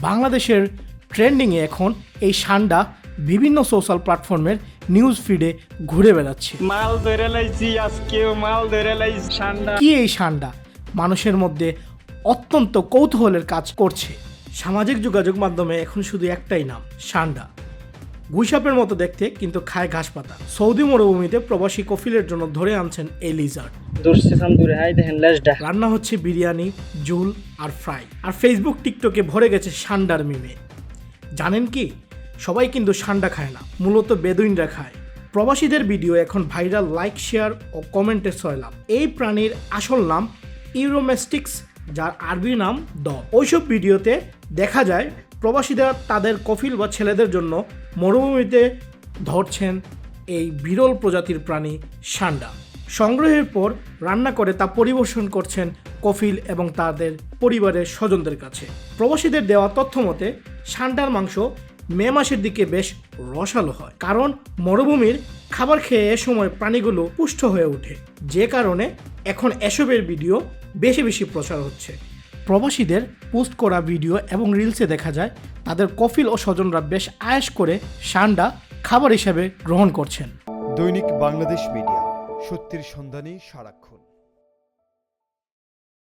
বাংলাদেশের ট্রেন্ডিংয়ে এখন এই সান্ডা বিভিন্ন সোশ্যাল প্ল্যাটফর্মের নিউজ ফিডে ঘুরে বেড়াচ্ছে। মাল ধরে লাইছি আজকে, মাল ধরে লাইছি সান্ডা। কি এই সান্ডা মানুষের মধ্যে অত্যন্ত কৌতূহলের কাজ করছে। সামাজিক যোগাযোগ মাধ্যমে এখন শুধু একটাই নাম, সান্ডা। গুইসাপের মতো দেখতে কিন্তু খায় ঘাস পাতা। সৌদি মরুভূমিতে প্রবাসী কফিলের জন্য ধরে আনছেন এই লিজার্ড। রান্না হচ্ছে বিরিয়ানি, ঝুল আর ফ্রাই। আর ফেসবুক টিকটকে ভরে গেছে সান্ডার মিমে। জানেন কি, সবাই কিন্তু সান্ডা খায় না, মূলত বেদুইনরা খায়। প্রবাসীদের ভিডিও এখন ভাইরাল, লাইক, শেয়ার ও কমেন্টে সয়লাভ। এই প্রাণীর আসল নাম ইউরোমেস্টিক্স, যার আরবি নাম দ। ওইসব ভিডিওতে দেখা যায় প্রবাসীরা তাদের কফিল বা ছেলেদের জন্য মরুভূমিতে ধরছেন এই বিরল প্রজাতির প্রাণী সান্ডা। সংগ্রহের পর রান্না করে তা পরিবেশন করছেন কফিল এবং তাদের পরিবারের স্বজনদের কাছে। প্রবাসীদের দেওয়া তথ্য মতে সান্ডার মাংস মে মাসের দিকে বেশ রসালো হয়, কারণ মরুভূমির খাবার খেয়ে এ সময় প্রাণীগুলো পুষ্ট হয়ে ওঠে, যে কারণে এখন এসবের ভিডিও বেশি বেশি প্রচার হচ্ছে। প্রবাসীদের পোস্ট করা ভিডিও এবং রিলসে দেখা যায় তাদের কফিল ও স্বজনরা বেশ আয়েশ করে সান্ডা খাবার হিসেবে গ্রহণ করছেন। দৈনিক বাংলাদেশ মিডিয়া, সত্যের সন্ধানে সারাক্ষণ।